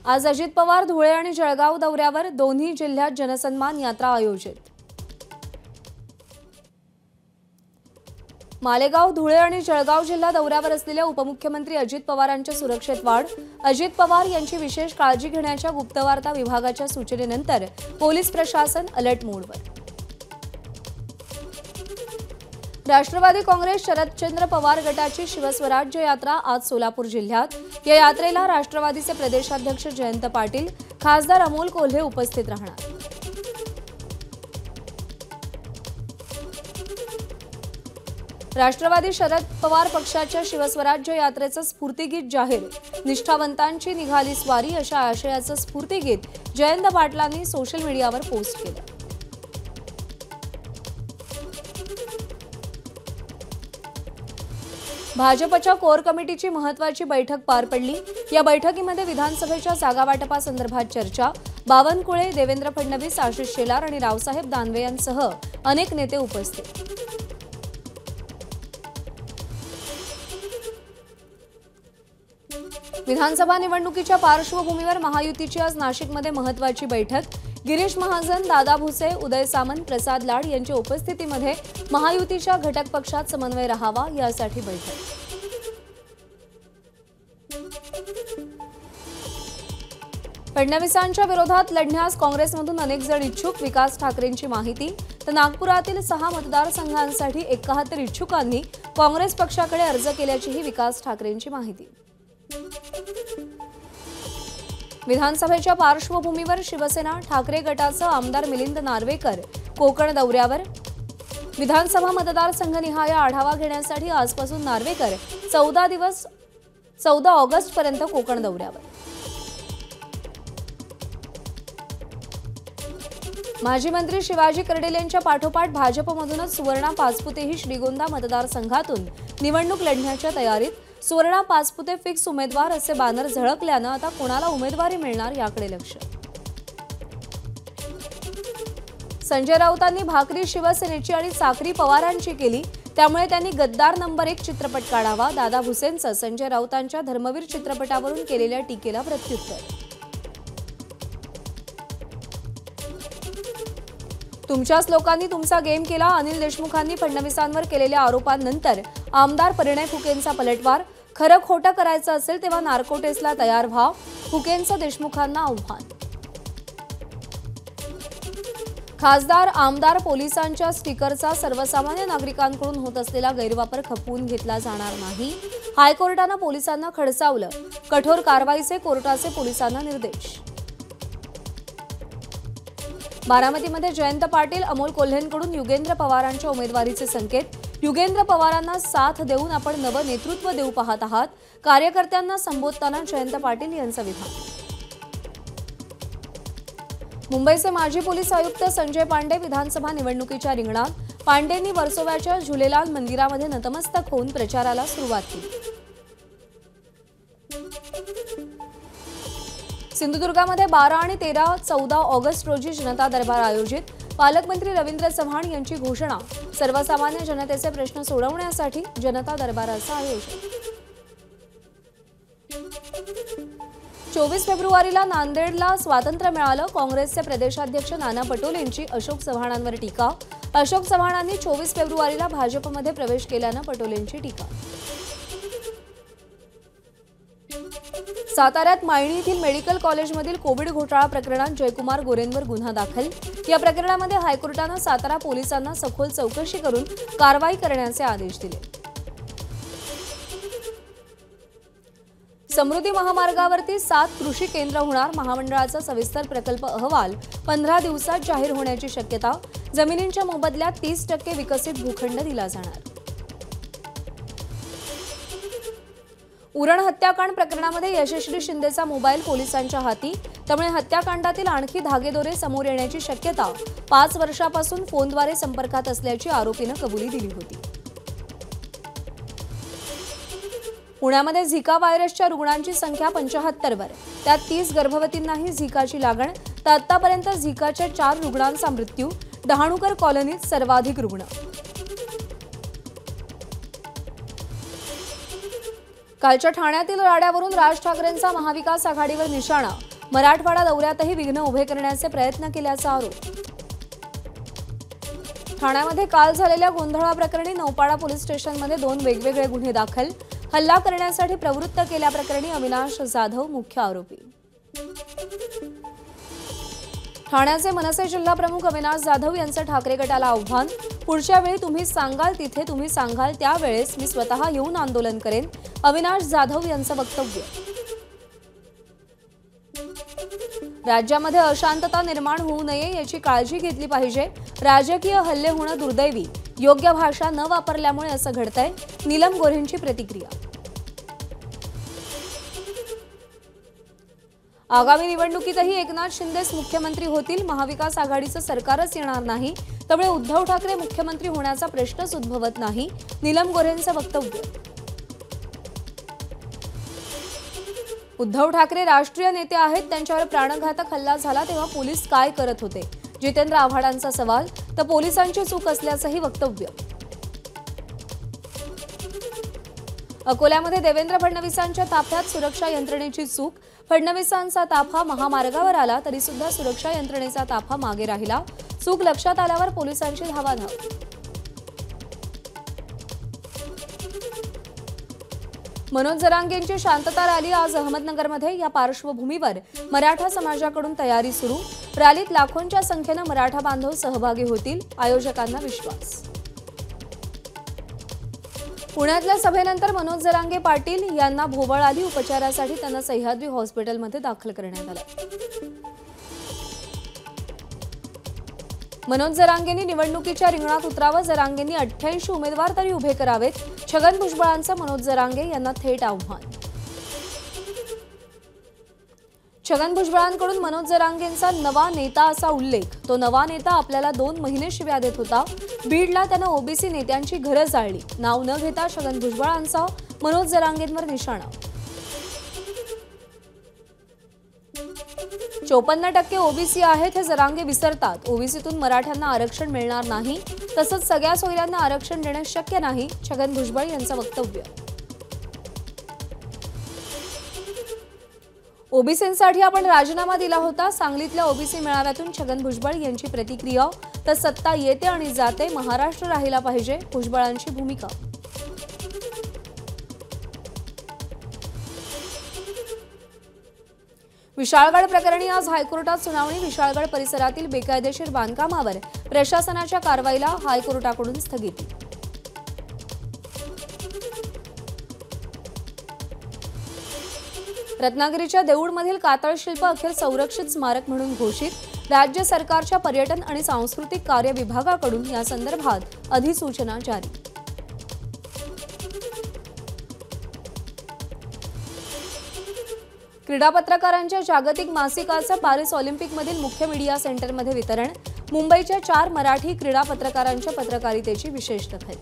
आज अजित पवार धुळे आणि जळगाव दौऱ्यावर, दोन्ही जिल्ह्यात जनसन्मान यात्रा आयोजित। मालेगाव, धुळे आणि जळगाव जिल्हा दौऱ्यावर असलेल्या उपमुख्यमंत्री अजित पवारांच्या सुरक्षेत वाढ। अजित पवार यांची विशेष काळजी घेण्याच्या गुप्तवार्ता विभागाच्या सूचनेनंतर पोलीस प्रशासन अलर्ट मोडवर। राष्ट्रवादी काँग्रेस शरदचंद्र पवार गटाची शिवस्वराज्य यात्रा आज सोलापूर जिल्ह्यात। या यात्रेला राष्ट्रवादीचे प्रदेशाध्यक्ष जयंत पाटील, खासदार अमोल कोल्हे उपस्थित राहणार। राष्ट्रवादी शरद पवार पक्षाच्या शिवस्वराज्य यात्रेचं स्फूर्तिगीत जाहीर। निष्ठावंतांची निघाली स्वारी अशा आशयाचं स्फूर्तिगीत जयंत पाटलांनी सोशल मीडियावर पोस्ट केलं। भाजपच्या कोर कमिटीची महत्त्वाची बैठक पार पडली। या बैठकीमध्ये विधानसभेच्या जागावाटपासंदर्भात चर्चा। बावनकुळे, देवेंद्र फडणवीस, आशिष शेलार आणि रावसाहेब दानवे यांसह अनेक नेते उपस्थित। विधानसभा निवडणुकीच्या पार्श्वभूमीवर महायुतीची आज नाशिकमध्ये महत्त्वाची बैठक। गिरीश महाजन, दादा भुसे, उदय सामंत, प्रसाद लाड यांच्या उपस्थितीमध्ये महायुतीच्या घटक पक्षात समन्वय राहावा यासाठी बैठक। फडणवीसांच्या विरोधात लढण्यास काँग्रेसमधून अनेक जण इच्छुक, विकास ठाकरेंची माहिती। तर नागपुरातील 6 मतदारसंघांसाठी 71 इच्छुकांनी काँग्रेस पक्षाकडे अर्ज केल्याचीही विकास ठाकरेंची माहिती। विधानसभेच्या पार्श्वभूमीवर शिवसेना ठाकरे गटाचं आमदार मिलिंद नार्वेकर कोकण दौऱ्यावर। विधानसभा मतदारसंघनिहाय आढावा घेण्यासाठी आजपासून नार्वेकर 14 ऑगस्टपर्यंत कोकण दौऱ्यावर। माजी मंत्री शिवाजी कर्डिलेंच्या पाठोपाठ भाजपमधूनच सुवर्णा पाचपुतेही श्रीगोंदा मतदारसंघातून निवडणूक लढण्याच्या तयारीत। सुवर्णा पाचपुते फिक्स उमेदवार असे बॅनर झळकल्यानं आता कोणाला उमेदवारी मिळणार याकडे लक्ष। संजय राऊतांनी भाकरी शिवसेनेची आणि चाकरी पवारांची केली, त्यामुळे त्यांनी गद्दार नंबर 1 चित्रपट काढावा। दादा भुसेंचं संजय राऊतांच्या धर्मवीर चित्रपटावरून केलेल्या टीकेला प्रत्युत्तर। तुमच्याच लोकांनी तुमचा गेम केला। अनिल देशमुखांनी फडणवीसांवर केलेल्या आरोपांनंतर आमदार परिणय फुकेंचा पलटवार। खरं खोटं करायचं असेल तेव्हा नार्कोटेसला तयार व्हा, फुकेंचं देशमुखांना आव्हान। खासदार, आमदार, पोलिसांच्या स्टिकरचा सर्वसामान्य नागरिकांकडून होत असलेला गैरवापर खपवून घेतला जाणार नाही। हायकोर्टानं पोलिसांना खडसावलं, कठोर कारवाईचे कोर्टाचे पोलिसांना निर्देश। बारामतीमध्ये जयंत पाटील, अमोल कोल्हेंकडून युगेंद्र पवारांच्या उमेदवारीचे संकेत। युगेंद्र पवारांना साथ देऊन आपण नवं नेतृत्व देऊ पाहत आहात, कार्यकर्त्यांना संबोधताना जयंत पाटील यांचं विधान। मुंबईचे माजी पोलीस आयुक्त संजय पांडे विधानसभा निवडणुकीच्या रिंगणात। पांडेंनी वर्सोव्याच्या झुलेलाल मंदिरामध्ये नतमस्तक होऊन प्रचाराला सुरुवात केली। सिंधुदुर्गामध्ये 12 आणि 14 ऑगस्ट रोजी जनता दरबार आयोजित। पालकमंत्री रवींद्र चव्हाण यांची घोषणा। सर्वसामान्य जनतेचे प्रश्न सोडवण्यासाठी जनता दरबाराचं आयोजन। 24 फेब्रुवारीला नांदेडला स्वातंत्र्य मिळालं। काँग्रेसचे प्रदेशाध्यक्ष नाना पटोलेंची अशोक चव्हाणांवर टीका। अशोक चव्हाणांनी 24 फेब्रुवारीला भाजपमध्ये प्रवेश केल्यानं पटोलेंची टीका। साताऱ्यात मायणी येथील मेडिकल कॉलेजमधील कोविड घोटाळा प्रकरणात जयकुमार गोरेंवर गुन्हा दाखल। या प्रकरणामध्ये हायकोर्टानं सातारा पोलिसांना सखोल चौकशी करून कारवाई करण्याचे आदेश दिले। समृद्धी महामार्गावरती 7 कृषी केंद्र होणार। महामंडळाचा सविस्तर प्रकल्प अहवाल 15 दिवसात जाहीर होण्याची शक्यता। जमिनींच्या मोबदल्यात 30% विकसित भूखंड दिला जाणार। उरण हत्याकांड प्रकरणामध्ये यशस्वी शिंदेचा मोबाईल पोलिसांच्या हाती, त्यामुळे हत्याकांडातील आणखी धागेदोरे समोर येण्याची शक्यता। 5 वर्षापासून फोनद्वारे संपर्कात असल्याची आरोपीनं कबुली दिली होती। पुण्यामध्ये झिका व्हायरसच्या रुग्णांची संख्या 75 वर, त्यात 30 गर्भवतींनाही झिकाची लागण। तर आतापर्यंत झिकाच्या 4 रुग्णांचा मृत्यू। डहाणूकर कॉलनीत सर्वाधिक रुग्ण। कालच्या ठाण्यातील राड्यावरून राज ठाकरेंचा महाविकास आघाडीवर निशाणा. मराठवाडा दौऱ्यातही विघ्न उभे करण्याचे प्रयत्न केल्याचा आरोप. ठाण्यामध्ये काल झालेल्या गोंधळाप्रकरणी नौपाडा पोलीस स्टेशनमध्ये 2 वेगवेगळे गुन्हे दाखल. हल्ला करण्यासाठी प्रवृत्त केल्याप्रकरणी अविनाश जाधव मुख्य आरोपी. ठाण्याचे मनसे जिल्हा प्रमुख अविनाश जाधव यांचं ठाकरे गटाला आव्हान. पुढच्या वेळी तुम्ही सांगाल तिथे तुम्ही सांगाल त्यावेळेस मी स्वतः येऊन आंदोलन करेन. अविनाश जाधव यांचं वक्तव्य. राज्यामध्ये अशांतता निर्माण होऊ नये याची काळजी घेतली पाहिजे. राजकीय हल्ले होणं दुर्दैवी. योग्य भाषा न वापरल्यामुळे असं घडतंय. नीलम गोऱ्हेंची प्रतिक्रिया. आगामी निवडणुकीतही एकनाथ शिंदेच मुख्यमंत्री होतील. महाविकास आघाडीचं सरकारच येणार नाही. त्यामुळे उद्धव ठाकरे मुख्यमंत्री होण्याचा प्रश्नच उद्भवत नाही. नीलम गोऱ्हेंचं वक्तव्य. उद्धव ठाकरे राष्ट्रीय नेते आहेत. त्यांच्यावर प्राणघातक हल्ला झाला तेव्हा पोलीस काय करत होते? जितेंद्र आव्हाडांचा सवाल. तर पोलिसांची चूक असल्याचंही वक्तव्य. अकोल्यामध्ये देवेंद्र फडणवीसांच्या ताफ्यात सुरक्षा यंत्रणेची चूक. फडणवीसांचा ताफा महामार्गावर आला तरी सुद्धा सुरक्षा यंत्रणेचा ताफा मागे राहिला. चूक लक्षात आल्यावर पोलिसांची धावाधाव. मनोज जरांगेंची शांतता रॅली आज अहमदनगरमध्ये. या पार्श्वभूमीवर मराठा समाजाकडून तयारी सुरू. रॅलीत लाखोंच्या संख्येने मराठा बांधव सहभागी होतील. आयोजकांना विश्वास. पुण्यातल्या सभेनंतर मनोज जरांगे पाटील यांना भोवळ आली. उपचारासाठी त्यांना सह्याद्री हॉस्पिटलमध्ये दाखल करण्यात आलं. मनोज जरांगेंनी निवडणुकीच्या रिंगणात उतरावं. जरांगेंनी 88 उमेदवार तरी उभे करावेत. छगन भुजबळांचं मनोज जरांगे यांना थेट आव्हान. छगन भुजबळांकडून मनोज जरांगेंचा नवा नेता असा उल्लेख. तो नवा नेता आपल्याला 2 महिने शिव्या देत होता. बीडला त्यानं ओबीसी नेत्यांची घरं जाळली. नाव न घेता छगन भुजबळांचा मनोज जरांगेंवर निशाणा. 54% ओबीसी आहेत हे जरांगे विसरतात. ओबीसीतून मराठ्यांना आरक्षण मिळणार नाही. तसंच सगळ्या सोयऱ्यांना आरक्षण देणं शक्य नाही. छगन भुजबळ यांचं वक्तव्य. ओबीसींसाठी आपण राजीनामा दिला होता. सांगलीतल्या ओबीसी मेळाव्यातून छगन भुजबळ यांची प्रतिक्रिया. तर सत्ता येते आणि जाते. महाराष्ट्र राहिला पाहिजे. भुजबळांची भूमिका. विशाळगड प्रकरणी आज हायकोर्टात सुनावणी. विशाळगड परिसरातील बेकायदेशीर बांधकामावर प्रशासनाच्या कारवाईला हायकोर्टाकडून स्थगिती. रत्नागिरीच्या देऊळमधील कातळ शिल्प अखेर संरक्षित स्मारक म्हणून घोषित. राज्य सरकारच्या पर्यटन आणि सांस्कृतिक कार्य विभागाकडून या संदर्भात अधिसूचना जारी. क्रीडा पत्रकारांच्या जागतिक मासिकाचं पॅरिस ऑलिम्पिकमधील मुख्य मीडिया सेंटरमध्ये वितरण. मुंबईच्या 4 मराठी क्रीडा पत्रकारांच्या पत्रकारितेची विशेष दखल.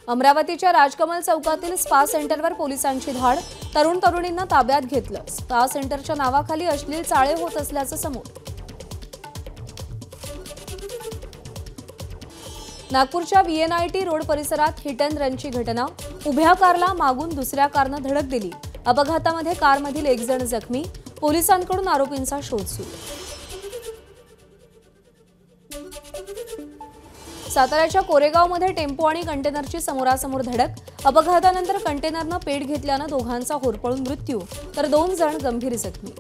अमरावतीच्या राजकमल चौकातील स्पा सेंटरवर पोलिसांची धाड. तरुण तरुणींना ताब्यात घेतलं. स्पा सेंटरच्या नावाखाली अश्लील चाळे होत असल्याचं समोर. नागपूरच्या VNIT रोड परिसरात हिट अँड रनची घटना. उभ्या कारला मागून दुसऱ्या कारनं धडक दिली. अपघातामध्ये कारमधील 1 जण जखमी. पोलिसांकडून आरोपींचा शोध सुरू. साताऱ्याच्या कोरेगावमध्ये टेम्पो आणि कंटेनरची समोरासमोर धडक. अपघातानंतर कंटेनरनं पेट घेतल्यानं दोघांचा होरपळून मृत्यू तर 2 जण गंभीर जखमी.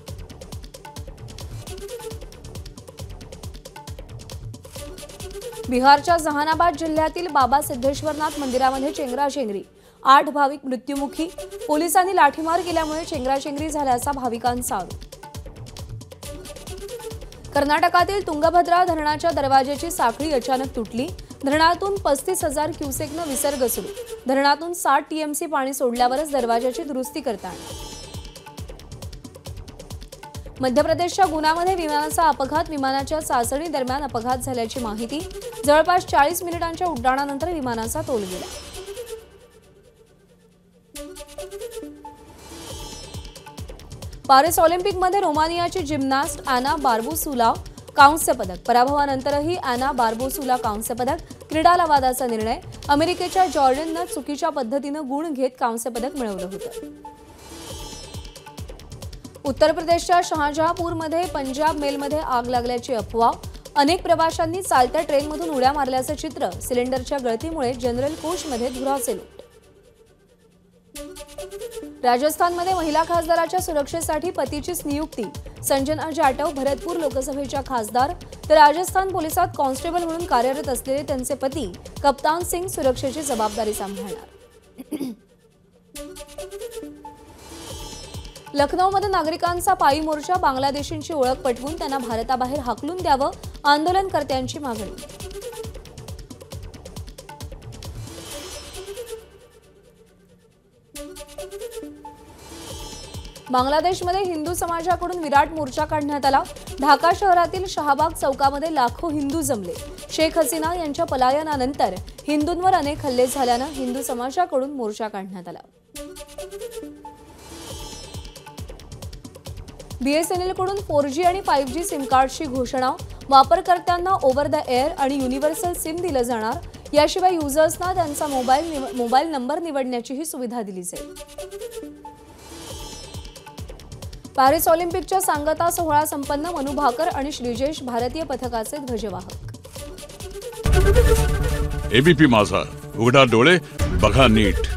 बिहारच्या जहानाबाद जिल्ह्यातील बाबा सिद्धेश्वरनाथ मंदिरामध्ये चेंगराचेंगरी. 8 भाविक मृत्युमुखी. पोलिसांनी लाठीमार केल्यामुळे चेंगराचेंगरी झाल्याचा भाविकांचा आरोप. कर्नाटकातील तुंगभद्रा धरणाच्या दरवाजाची साखळी अचानक तुटली. धरणातून 35,000 क्युसेकनं विसर्ग सुरू. धरणातून 60 TMC पाणी सोडल्यावरच दरवाजाची दुरुस्ती करता येणार. मध्य प्रदेशच्या गुनामध्ये विमानाचा अपघात. विमानाच्या चाचणी दरम्यान अपघात झाल्याची माहिती. जवळपास 40 मिनिटांच्या उड्डाणानंतर विमानाचा तोल गेला. पॅरिस ऑलिम्पिकमध्ये रोमानियाची जिम्नॅस्ट अॅना बार्बोसुला कांस्य पदक. पराभवानंतरही अॅना बार्बोसुला कांस्य पदक. क्रीडा लवादाचा निर्णय. अमेरिकेच्या जॉर्डननं चुकीच्या पद्धतीनं गुण घेत कांस्य पदक मिळवलं होतं. उत्तर प्रदेशच्या शहाजहापूरमध्ये पंजाब मेलमध्ये आग लागल्याची अफवा. अनेक प्रवाशांनी चालत्या ट्रेनमधून उड्या मारल्याचं चित्र. सिलेंडरच्या गळतीमुळे जनरल कोचमध्ये धुराचे लोट. राजस्थानमध्ये महिला खासदाराच्या सुरक्षेसाठी पतीचीच नियुक्ती. संजना जाटव भरतपूर लोकसभेच्या खासदार तर राजस्थान पोलिसात कॉन्स्टेबल म्हणून कार्यरत असलेले त्यांचे पती कप्तान सिंग सुरक्षेची जबाबदारी सांभाळणार. लखनौमध्ये नागरिकांचा पायी मोर्चा. बांगलादेशींची ओळख पटवून त्यांना भारताबाहेर हाकलून द्यावं. आंदोलनकर्त्यांची मागणी. बांगलादेशमध्ये हिंदू समाजाकडून विराट मोर्चा काढण्यात आला. ढाका शहरातील शहाबाग चौकामध्ये लाखो हिंदू जमले. शेख हसीना यांच्या पलायनानंतर हिंदूंवर अनेक हल्ले झाल्यानं हिंदू समाजाकडून मोर्चा काढण्यात आला. बीएसएनएलकडून 4G आणि 5G सिम कार्डची घोषणा. वापरकर्त्यांना ओव्हर द एअर आणि युनिव्हर्सल सिम दिलं जाणार. याशिवाय युजर्सना त्यांचा मोबाईल नंबर निवडण्याचीही सुविधा दिली जाईल. पॅरिस ऑलिम्पिकच्या सांगता सोहळा संपन्न. मनु भाकर आणि श्रीजेश भारतीय पथकाचे ध्वजवाहक. एबीपी माझा, उघडा डोळे बघा नीट.